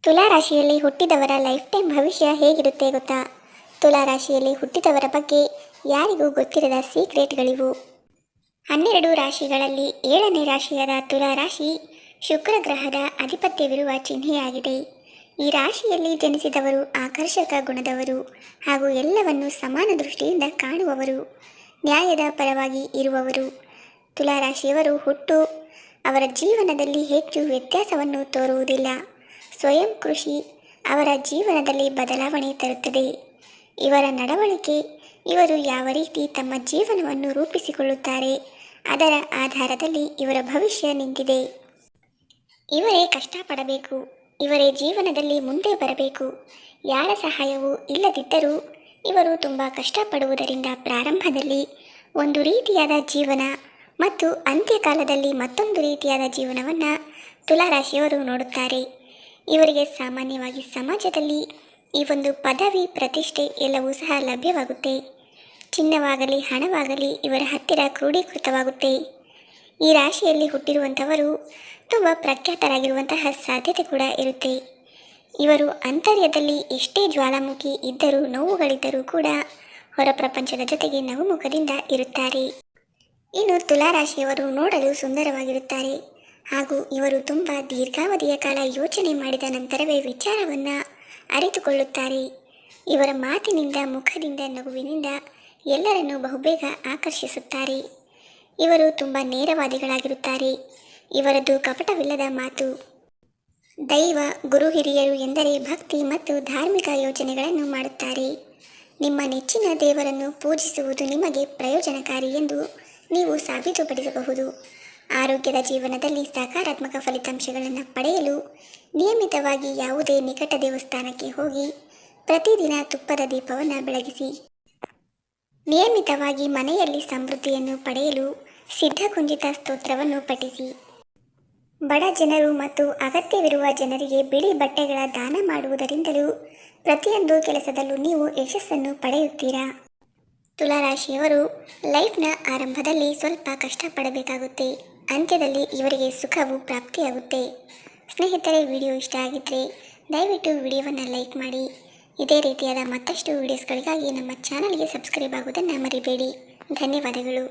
ತುಲಾ ರಾಶಿಯಲ್ಲಿ ಹುಟ್ಟಿದವರ life time ಭವಿಷ್ಯ ಹೇಗಿರುತ್ತೆ ಗೊತ್ತಾ? ತುಲಾ ರಾಶಿಯಲ್ಲಿ ಹುಟ್ಟಿದವರ ಬಗ್ಗೆ ಯಾರಿಗೂ ಗೊತ್ತಿರದ ಸೀಕ್ರೆಟ್ಗಳಿವು. 12 ರಾಶಿಗಳಲ್ಲಿ 7ನೇ ರಾಶಿಯಾದ ತುಲಾ ರಾಶಿ ಶುಕ್ರ ಗ್ರಹದ ಅಧಿಪತ್ಯವಿರುವ ಚಿಹ್ನೆಯಾಗಿದೆ. ಈ ರಾಶಿಯಲ್ಲಿ ಜನಿಸಿದವರು ಆಕರ್ಷಕ ಗುಣದವರು ಹಾಗೂ ಎಲ್ಲವನ್ನು ಸಮಾನ ದೃಷ್ಟಿಯಿಂದ ಕಾಣುವವರು, ನ್ಯಾಯದ ಪರವಾಗಿ ಇರುವವರು. ತುಲಾ ರಾಶಿಯವರು ಅವರ ಜೀವನದಲ್ಲಿ ಹೆಚ್ಚು ವ್ಯತ್ಯಾಸವನ್ನು ತೋರುವುದಿಲ್ಲ. ಸ್ವಯಂ ಕೃಷಿ ಅವರ ಜೀವನದಲ್ಲಿ ಬದಲಾವಣೆ ತರುತ್ತದೆ. ಇವರ ನಡವಳಿಕೆ, ಇವರು ಯಾವ ರೀತಿ ತಮ್ಮ ಜೀವನವನ್ನು ರೂಪಿಸಿಕೊಳ್ಳುತ್ತಾರೆ ಅದರ ಆಧಾರದಲ್ಲಿ ಇವರ ಭವಿಷ್ಯ ನಿಂತಿದೆ. ಇವರೇ ಕಷ್ಟಪಡಬೇಕು, ಇವರೇ ಜೀವನದಲ್ಲಿ ಮುಂದೆ ಬರಬೇಕು. ಯಾರ ಸಹಾಯವೂ ಇಲ್ಲದಿದ್ದರೂ ಇವರು ತುಂಬ ಕಷ್ಟಪಡುವುದರಿಂದ ಪ್ರಾರಂಭದಲ್ಲಿ ಒಂದು ರೀತಿಯಾದ ಜೀವನ ಮತ್ತು ಅಂತ್ಯಕಾಲದಲ್ಲಿ ಮತ್ತೊಂದು ರೀತಿಯಾದ ಜೀವನವನ್ನು ತುಲಾರಾಶಿಯವರು ನೋಡುತ್ತಾರೆ. ಇವರಿಗೆ ಸಾಮಾನ್ಯವಾಗಿ ಸಮಾಜದಲ್ಲಿ ಈ ಒಂದು ಪದವಿ, ಪ್ರತಿಷ್ಠೆ ಎಲ್ಲವೂ ಸಹ ಲಭ್ಯವಾಗುತ್ತೆ. ಚಿನ್ನವಾಗಲಿ ಹಣವಾಗಲಿ ಇವರ ಹತ್ತಿರ ಕ್ರೋಢೀಕೃತವಾಗುತ್ತೆ. ಈ ರಾಶಿಯಲ್ಲಿ ಹುಟ್ಟಿರುವಂಥವರು ತುಂಬ ಪ್ರಖ್ಯಾತರಾಗಿರುವಂತಹ ಸಾಧ್ಯತೆ ಕೂಡ ಇರುತ್ತೆ. ಇವರು ಅಂತರ್ಯದಲ್ಲಿ ಎಷ್ಟೇ ಜ್ವಾಲಾಮುಖಿ ಇದ್ದರೂ, ನೋವುಗಳಿದ್ದರೂ ಕೂಡ ಹೊರ ಪ್ರಪಂಚದ ಜೊತೆಗೆ ನಗುಮುಖದಿಂದ ಇರುತ್ತಾರೆ. ಇನ್ನು ತುಲಾರಾಶಿಯವರು ನೋಡಲು ಸುಂದರವಾಗಿರುತ್ತಾರೆ ಹಾಗೂ ಇವರು ತುಂಬ ದೀರ್ಘಾವಧಿಯ ಕಾಲ ಯೋಚನೆ ಮಾಡಿದ ನಂತರವೇ ವಿಚಾರವನ್ನು ಅರಿತುಕೊಳ್ಳುತ್ತಾರೆ. ಇವರ ಮಾತಿನಿಂದ, ಮುಖದಿಂದ, ನಗುವಿನಿಂದ ಎಲ್ಲರನ್ನೂ ಬಹುಬೇಗ ಆಕರ್ಷಿಸುತ್ತಾರೆ. ಇವರು ತುಂಬ ನೇರವಾದಿಗಳಾಗಿರುತ್ತಾರೆ. ಇವರದ್ದು ಕಪಟವಿಲ್ಲದ ಮಾತು. ದೈವ, ಗುರು ಹಿರಿಯರು ಎಂದರೆ ಭಕ್ತಿ ಮತ್ತು ಧಾರ್ಮಿಕ ಯೋಚನೆಗಳನ್ನು ಮಾಡುತ್ತಾರೆ. ನಿಮ್ಮ ನೆಚ್ಚಿನ ದೇವರನ್ನು ಪೂಜಿಸುವುದು ನಿಮಗೆ ಪ್ರಯೋಜನಕಾರಿ ಎಂದು ನೀವು ಸಾಬೀತುಪಡಿಸಬಹುದು. ಆರೋಗ್ಯದ ಜೀವನದಲ್ಲಿ ಸಕಾರಾತ್ಮಕ ಫಲಿತಾಂಶಗಳನ್ನು ಪಡೆಯಲು ನಿಯಮಿತವಾಗಿ ಯಾವುದೇ ನಿಕಟ ದೇವಸ್ಥಾನಕ್ಕೆ ಹೋಗಿ ಪ್ರತಿದಿನ ತುಪ್ಪದ ದೀಪವನ್ನು ಬೆಳಗಿಸಿ. ನಿಯಮಿತವಾಗಿ ಮನೆಯಲ್ಲಿ ಸಮೃದ್ಧಿಯನ್ನು ಪಡೆಯಲು ಸಿದ್ಧಕುಂಜಿತ ಸ್ತೋತ್ರವನ್ನು ಪಠಿಸಿ. ಬಡ ಜನರು ಮತ್ತು ಅಗತ್ಯವಿರುವ ಜನರಿಗೆ ಬಿಳಿ ಬಟ್ಟೆಗಳ ದಾನ ಮಾಡುವುದರಿಂದಲೂ ಪ್ರತಿಯೊಂದು ಕೆಲಸದಲ್ಲೂ ನೀವು ಯಶಸ್ಸನ್ನು ಪಡೆಯುತ್ತೀರಾ. ತುಲಾರಾಶಿಯವರು ಲೈಫ್ನ ಆರಂಭದಲ್ಲಿ ಸ್ವಲ್ಪ ಕಷ್ಟಪಡಬೇಕಾಗುತ್ತೆ. ಅಂತ್ಯದಲ್ಲಿ ಇವರಿಗೆ ಸುಖವು ಪ್ರಾಪ್ತಿಯಾಗುತ್ತೆ. ಸ್ನೇಹಿತರೆ, ವಿಡಿಯೋ ಇಷ್ಟ ಆಗಿದ್ದರೆ ದಯವಿಟ್ಟು ವಿಡಿಯೋವನ್ನು ಲೈಕ್ ಮಾಡಿ. ಇದೇ ರೀತಿಯಾದ ಮತ್ತಷ್ಟು ವಿಡಿಯೋಸ್ಗಳಿಗಾಗಿ ನಮ್ಮ ಚಾನಲ್ಗೆ ಸಬ್ಸ್ಕ್ರೈಬ್ ಆಗುವುದನ್ನು ಮರಿಬೇಡಿ. ಧನ್ಯವಾದಗಳು.